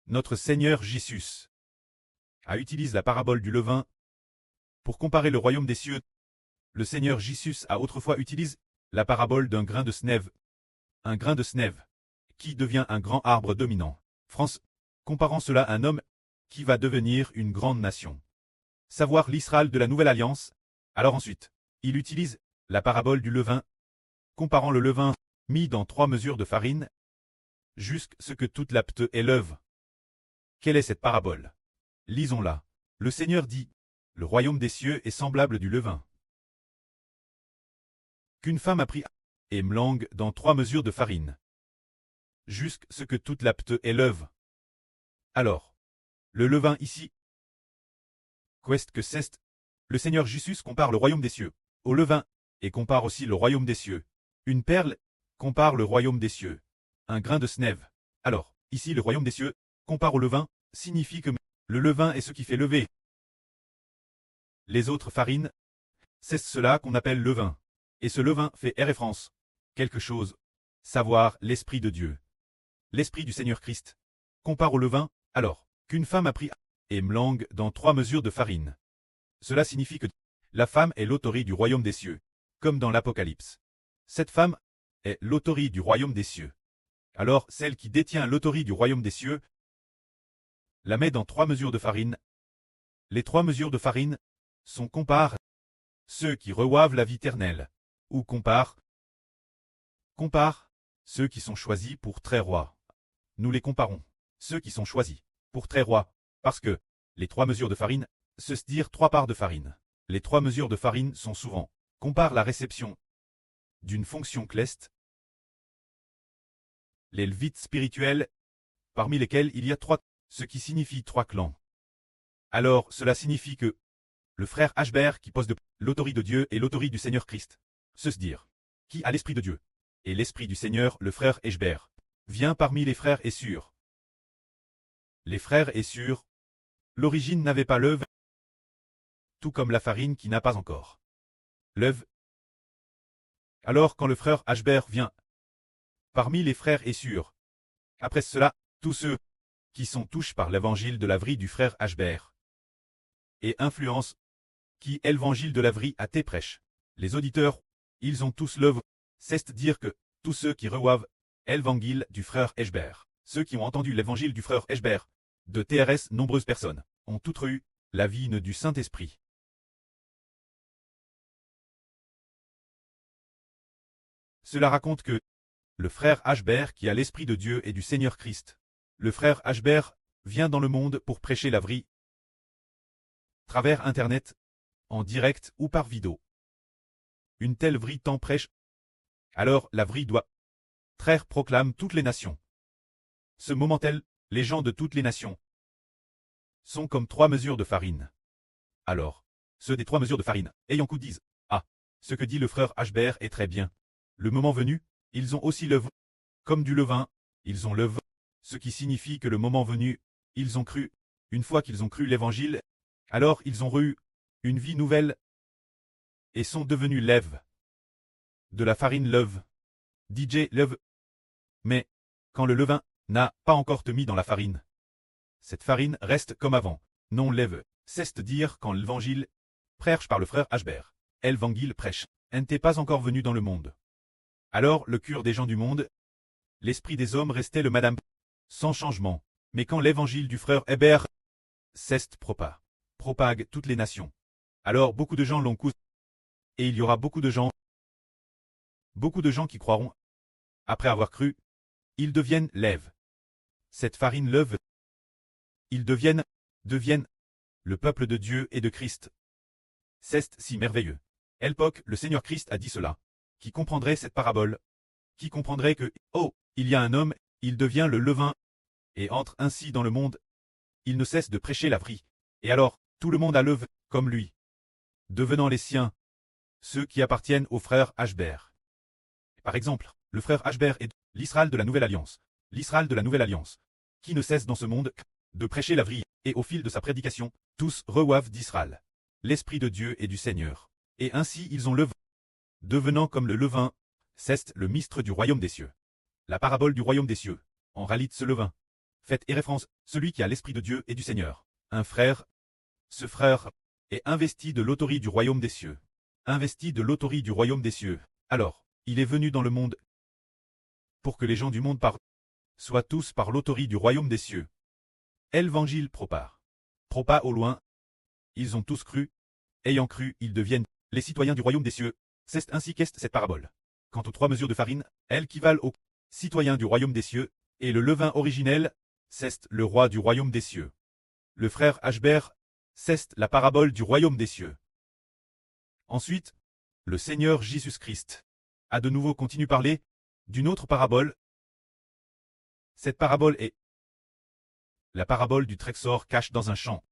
Notre Seigneur Jésus utilise la parabole du levain pour comparer le royaume des cieux. Le Seigneur Jésus a autrefois utilisé la parabole d'un grain de sève. Un grain de sève qui devient un grand arbre dominant. France, comparant cela à un homme qui va devenir une grande nation. Savoir l'Israël de la Nouvelle Alliance. Alors ensuite, il utilise la parabole du levain, comparant le levain mis dans 3 mesures de farine, jusqu'à ce que toute la pâte est leuve. Quelle est cette parabole? Lisons-la. Le Seigneur dit, le royaume des cieux est semblable du levain qu'une femme a pris et mélange dans 3 mesures de farine, jusqu'à ce que toute la pâte est leuve. Alors, le levain ici, qu'est-ce que c'est? Le Seigneur Jésus compare le royaume des cieux au levain, et compare aussi le royaume des cieux. Une perle compare le royaume des cieux. Un grain de sève. Alors, ici le royaume des cieux, compare au levain, signifie que le levain est ce qui fait lever les autres farines. C'est cela qu'on appelle levain. Et ce levain fait référence quelque chose, savoir l'Esprit de Dieu. L'Esprit du Seigneur Christ compare au levain, alors, qu'une femme a pris et mélange dans 3 mesures de farine. Cela signifie que la femme est l'autorité du royaume des cieux, comme dans l'Apocalypse. Cette femme est l'autorité du royaume des cieux. Alors, celle qui détient l'autorité du royaume des cieux la met dans 3 mesures de farine. Les 3 mesures de farine sont compare ceux qui reçoivent la vie éternelle, ou compare ceux qui sont choisis pour très roi. Nous les comparons, ceux qui sont choisis pour très roi, parce que les 3 mesures de farine, se dire 3 parts de farine. Les 3 mesures de farine sont souvent, compare la réception d'une fonction cleste, les levites spirituels, parmi lesquels il y a 3, ce qui signifie 3 clans. Alors, cela signifie que le frère Ashbert qui pose de l'autorité de Dieu et l'autorité du Seigneur Christ, se dire, qui a l'Esprit de Dieu, et l'Esprit du Seigneur, le frère Ashbert, vient parmi les frères et sûrs. Les frères et sûrs, l'origine n'avait pas l'œuf, tout comme la farine qui n'a pas encore l'œuf. Alors quand le frère Ashbert vient parmi les frères et sûrs, après cela, tous ceux qui sont touchés par l'évangile de la vie du frère Ashbert et influence qui est l'évangile de la vie à tes prêches. Les auditeurs, ils ont tous l'œuvre, c'est dire que tous ceux qui reçoivent l'évangile du frère Ashbert, ceux qui ont entendu l'évangile du frère Ashbert, de TRS nombreuses personnes, ont toutes eu la vie du Saint-Esprit. Cela raconte que le frère Ashbert qui a l'Esprit de Dieu et du Seigneur Christ, le frère Ashbert vient dans le monde pour prêcher la vie, travers Internet, en direct ou par vidéo. Une telle vie t'en prêche. Alors la vie doit traire proclame toutes les nations. Ce moment tel, les gens de toutes les nations sont comme 3 mesures de farine. Alors, ceux des 3 mesures de farine, ayant coup disent, ah, ce que dit le frère Ashbert est très bien. Le moment venu, ils ont aussi le vin. Comme du levain, ils ont le vin, ce qui signifie que le moment venu, ils ont cru. Une fois qu'ils ont cru l'évangile, alors ils ont eu une vie nouvelle et sont devenus l'ève. De la farine leuve. DJ leuve. Mais, quand le levain n'a pas encore te mis dans la farine, cette farine reste comme avant, non lève. C'est dire quand l'évangile prêche par le frère Ashbert. L'évangile prêche, n'était pas encore venu dans le monde. Alors le cœur des gens du monde, l'esprit des hommes restait le madame, sans changement. Mais quand l'évangile du frère Hébert ceste propague toutes les nations. Alors beaucoup de gens l'ont cou. Et il y aura beaucoup de gens qui croiront. Après avoir cru, ils deviennent l'ève. Cette farine leuve. Ils deviennent le peuple de Dieu et de Christ. C'est si merveilleux. L'époque, le Seigneur Christ a dit cela. Qui comprendrait cette parabole? Qui comprendrait que, oh, il y a un homme, il devient le levain, et entre ainsi dans le monde. Il ne cesse de prêcher la vie. Et alors, tout le monde a l'œuvre, comme lui. Devenant les siens, ceux qui appartiennent au frère Ashbert. Par exemple, le frère Ashbert est l'Israël de la Nouvelle Alliance. L'Israël de la Nouvelle Alliance, qui ne cesse dans ce monde de prêcher la vie, et au fil de sa prédication, tous reçoivent d'Israël l'Esprit de Dieu et du Seigneur. Et ainsi ils ont l'œuvre, devenant comme le levain, c'est le mystre du royaume des cieux. La parabole du royaume des cieux, en réalité ce levain, faites référence, celui qui a l'Esprit de Dieu et du Seigneur. Un frère. Ce frère est investi de l'autorité du royaume des cieux. Investi de l'autorité du royaume des cieux. Alors, il est venu dans le monde pour que les gens du monde soient tous par l'autorité du royaume des cieux. Évangile propare. Propare au loin. Ils ont tous cru. Ayant cru, ils deviennent les citoyens du royaume des cieux. C'est ainsi qu'est cette parabole. Quant aux 3 mesures de farine, elles qui valent aux citoyens du royaume des cieux, et le levain originel, c'est le roi du royaume des cieux. Le frère Ashbert, c'est la parabole du royaume des cieux. Ensuite, le Seigneur Jésus-Christ a de nouveau continué parler d'une autre parabole. Cette parabole est la parabole du trésor caché dans un champ.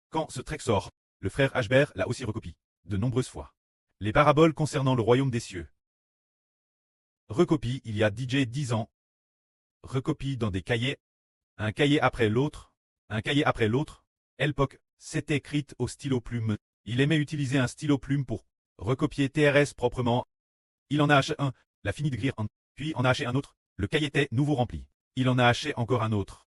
Quand ce trésor, le frère Ashbert l'a aussi recopie de nombreuses fois. Les paraboles concernant le royaume des cieux. Recopie il y a 10 ans. Recopie dans des cahiers. Un cahier après l'autre. Un cahier après l'autre. L'époque, c'était écrite au stylo plume. Il aimait utiliser un stylo plume pour recopier TRS proprement. Il en a acheté un, l'a fini d'écrire un, puis en a acheté un autre. Le cahier était nouveau rempli. Il en a acheté encore un autre.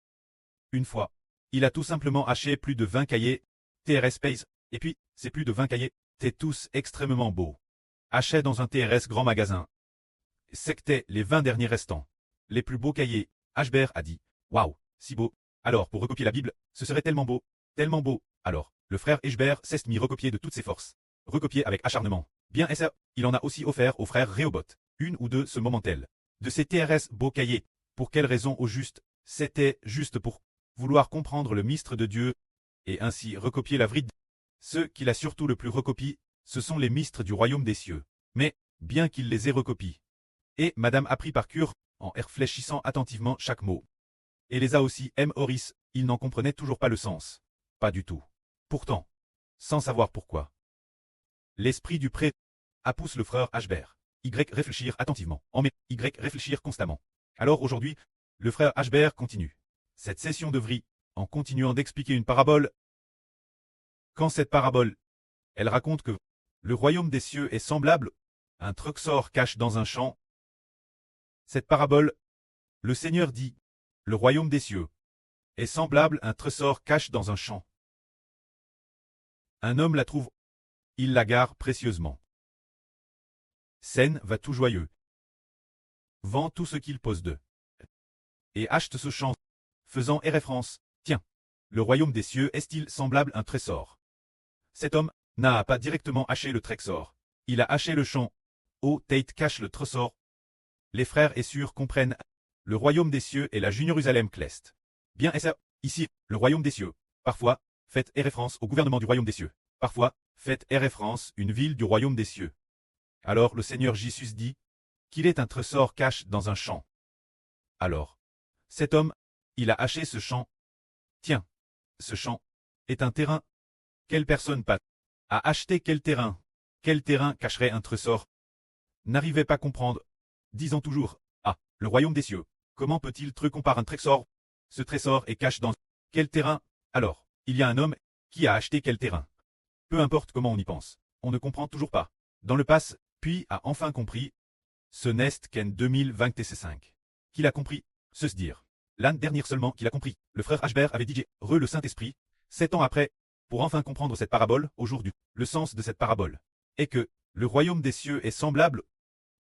Une fois, il a tout simplement acheté plus de 20 cahiers, TRS Space, et puis, ces plus de 20 cahiers, étaient tous extrêmement beaux. Acheté dans un TRS grand magasin. C'était les 20 derniers restants. Les plus beaux cahiers. Ashbert a dit, waouh, si beau. Alors, pour recopier la Bible, ce serait tellement beau. Tellement beau. Alors, le frère Ashbert s'est mis recopier de toutes ses forces. Recopier avec acharnement. Bien et ça, il en a aussi offert au frère Rehoboth, 1 ou 2 ce moment-tel. De ces TRS beaux cahiers. Pour quelle raison au juste? C'était juste pour vouloir comprendre le mystère de Dieu, et ainsi recopier la vride. Ceux qu'il a surtout le plus recopié, ce sont les mystères du royaume des cieux. Mais, bien qu'il les ait recopiés, et Madame apprit par cœur, en réfléchissant attentivement chaque mot. Et les a aussi Horis, il n'en comprenait toujours pas le sens. Pas du tout. Pourtant, sans savoir pourquoi. L'esprit du prêtre a poussé le frère Ashbert. Y réfléchir attentivement, Y réfléchir constamment. Alors aujourd'hui, le frère Ashbert continue cette session de vie, en continuant d'expliquer une parabole. Quand cette parabole, elle raconte que le royaume des cieux est semblable à un trésor caché dans un champ. Cette parabole, le Seigneur dit, le royaume des cieux est semblable à un trésor caché dans un champ. Un homme la trouve, il la gare précieusement. Scène va tout joyeux. Vend tout ce qu'il possède. Et achète ce champ, faisant référence, tiens, le royaume des cieux est-il semblable à un trésor? Cet homme n'a pas directement acheté le trésor. Il a acheté le champ. Oh, Tate cache le trésor. Les frères et sœurs comprennent. Le royaume des cieux est la Jérusalem céleste. Bien et ça, ici, le royaume des cieux. Parfois, faites référence au gouvernement du royaume des cieux. Parfois, faites référence une ville du royaume des cieux. Alors le Seigneur Jésus dit qu'il est un trésor caché dans un champ. Alors, cet homme, il a acheté ce champ. Tiens, ce champ est un terrain. Quelle personne a acheté quel terrain? Quel terrain cacherait un trésor? N'arrivez pas à comprendre. Disons toujours, ah, le royaume des cieux. Comment peut-il comparer un trésor? Ce trésor est caché dans quel terrain? Alors, il y a un homme qui a acheté quel terrain? Peu importe comment on y pense, on ne comprend toujours pas. Dans le passé, puis a enfin compris. Ce n'est qu'en 2025 qu'il a compris, se dire. L'année dernière seulement qu'il a compris. Le frère Ashbert avait dit le Saint-Esprit, 7 ans après, pour enfin comprendre cette parabole, aujourd'hui. Le sens de cette parabole est que le royaume des cieux est semblable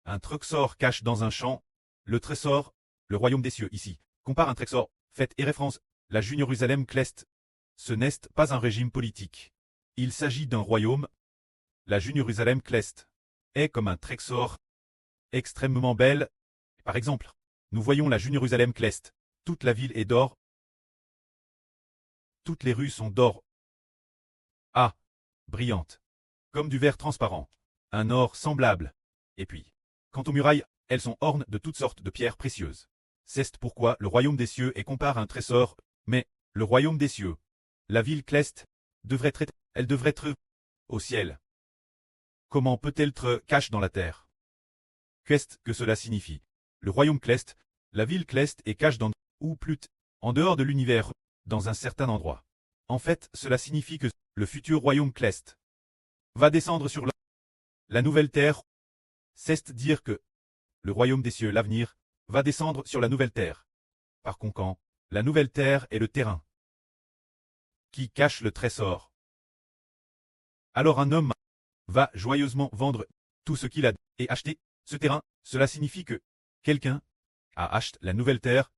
à un trésor caché dans un champ. Le trésor, le royaume des cieux ici, compare un trésor, faites référence, la Jérusalem céleste. Ce n'est pas un régime politique. Il s'agit d'un royaume. La Jérusalem céleste est comme un trésor extrêmement belle. Par exemple, nous voyons la Jérusalem céleste. Toute la ville est d'or. Toutes les rues sont d'or. Ah, brillante. Comme du verre transparent. Un or semblable. Et puis, quant aux murailles, elles sont ornées de toutes sortes de pierres précieuses. C'est pourquoi le royaume des cieux est comparé à un trésor, mais le royaume des cieux, la ville céleste, elle devrait être au ciel. Comment peut-elle être cachée dans la terre? Qu'est-ce que cela signifie? Le royaume céleste, la ville céleste est cachée dans, ou plutôt, en dehors de l'univers, dans un certain endroit. En fait, cela signifie que le futur royaume céleste va descendre sur la nouvelle terre. C'est dire que le royaume des cieux, l'avenir, va descendre sur la nouvelle terre. Par conséquent, La nouvelle terre est le terrain qui cache le trésor. Alors un homme va joyeusement vendre tout ce qu'il a et acheter ce terrain. Cela signifie que quelqu'un achète la nouvelle terre.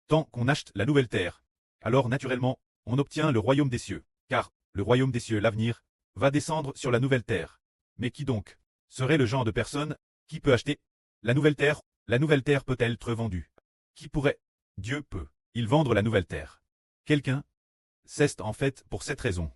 Tant qu'on achète la nouvelle terre, alors naturellement, on obtient le royaume des cieux, car le royaume des cieux, l'avenir, va descendre sur la nouvelle terre. Mais qui donc serait le genre de personne qui peut acheter la nouvelle terre? La nouvelle terre peut-elle être vendue? Qui pourrait? Dieu peut. Il vendre la nouvelle terre. Quelqu'un? C'est en fait pour cette raison.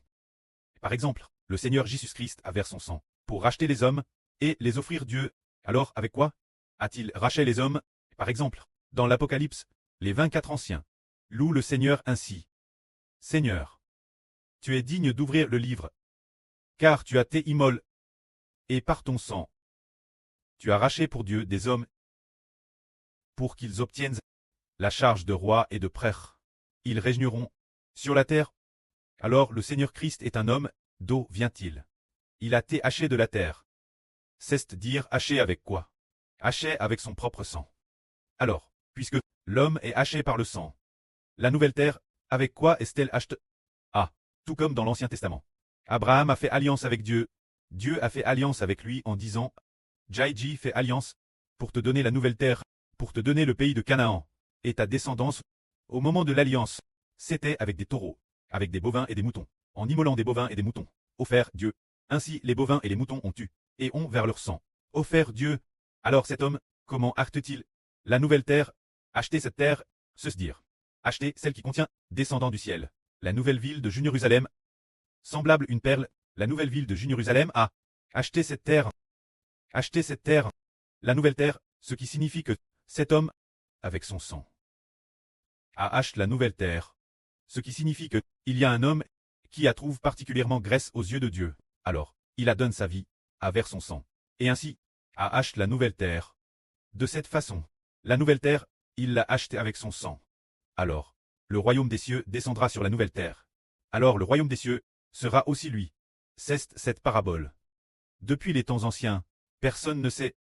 Par exemple, le Seigneur Jésus-Christ a versé son sang pour racheter les hommes et les offrir Dieu. Alors, avec quoi a-t-il racheté les hommes? Par exemple, dans l'Apocalypse, les 24 anciens louent le Seigneur ainsi. Seigneur, tu es digne d'ouvrir le livre, car tu as été immolé, et par ton sang, tu as racheté pour Dieu des hommes, pour qu'ils obtiennent la charge de roi et de prêtre. Ils régneront sur la terre. Alors le Seigneur Christ est un homme, d'où vient-il? Il a été haché de la terre. C'est-à-dire haché avec quoi? Haché avec son propre sang. Alors, puisque l'homme est haché par le sang, la nouvelle terre, avec quoi est-elle achetée? Tout comme dans l'Ancien Testament. Abraham a fait alliance avec Dieu. Dieu a fait alliance avec lui en disant Jaiji fait alliance pour te donner la nouvelle terre, pour te donner le pays de Canaan et ta descendance. Au moment de l'alliance, c'était avec des taureaux, avec des bovins et des moutons, en immolant des bovins et des moutons, offert Dieu. Ainsi les bovins et les moutons ont tué, et ont vers leur sang offert Dieu. Alors cet homme, comment acte-t-il la nouvelle terre? Acheter cette terre, se dire. Acheter celle qui contient, descendant du ciel. La nouvelle ville de Jérusalem, semblable une perle, la nouvelle ville de Jérusalem a acheté cette terre. Acheter cette terre, la nouvelle terre, ce qui signifie que cet homme, avec son sang, a acheté la nouvelle terre. Ce qui signifie que il y a un homme qui a trouve particulièrement grâce aux yeux de Dieu. Alors, il a donné sa vie, a vers son sang, et ainsi, a acheté la nouvelle terre. De cette façon, la nouvelle terre, il l'a achetée avec son sang. Alors, le royaume des cieux descendra sur la nouvelle terre. Alors le royaume des cieux sera aussi lui. C'est cette parabole. Depuis les temps anciens, personne ne sait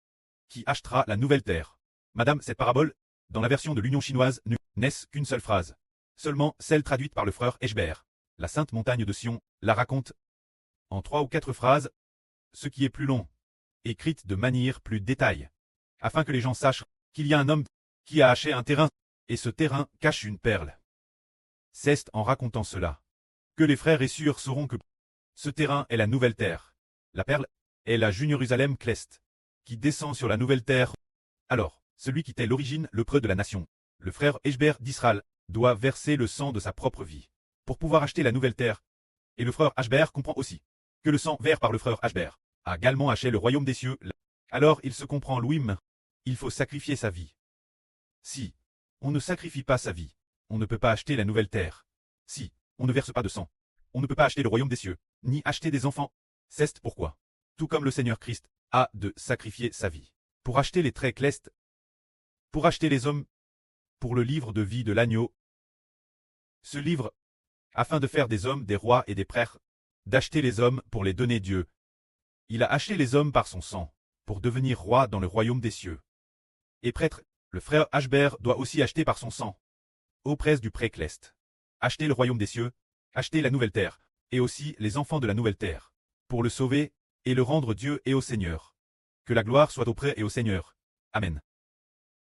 qui achètera la nouvelle terre. Madame, cette parabole, dans la version de l'Union chinoise, n'est qu'une seule phrase. Seulement celle traduite par le frère Eshbert. La sainte montagne de Sion la raconte en 3 ou 4 phrases, ce qui est plus long, écrite de manière plus détaillée, afin que les gens sachent qu'il y a un homme qui a acheté un terrain, et ce terrain cache une perle. C'est en racontant cela que les frères et sœurs sauront que ce terrain est la nouvelle terre. La perle est la Jérusalem Cleste, qui descend sur la nouvelle terre. Alors, celui qui était l'origine, le preux de la nation, le frère Eshbert d'Israël, doit verser le sang de sa propre vie pour pouvoir acheter la nouvelle terre. Et le frère Eshbert comprend aussi que le sang vert par le frère Eshbert a également acheté le royaume des cieux. Alors il se comprend lui-même, il faut sacrifier sa vie. Si on ne sacrifie pas sa vie, on ne peut pas acheter la nouvelle terre. Si on ne verse pas de sang, on ne peut pas acheter le royaume des cieux, ni acheter des enfants. C'est pourquoi, tout comme le Seigneur Christ a de sacrifier sa vie pour acheter les traits clestes, pour acheter les hommes, pour le livre de vie de l'agneau. Ce livre, afin de faire des hommes des rois et des prêtres, d'acheter les hommes pour les donner Dieu. Il a acheté les hommes par son sang, pour devenir roi dans le royaume des cieux. Et prêtre, le frère Eshbert doit aussi acheter par son sang, auprès du pré cleste. Acheter le royaume des cieux, acheter la nouvelle terre, et aussi les enfants de la nouvelle terre, pour le sauver, et le rendre Dieu et au Seigneur. Que la gloire soit auprès et au Seigneur. Amen.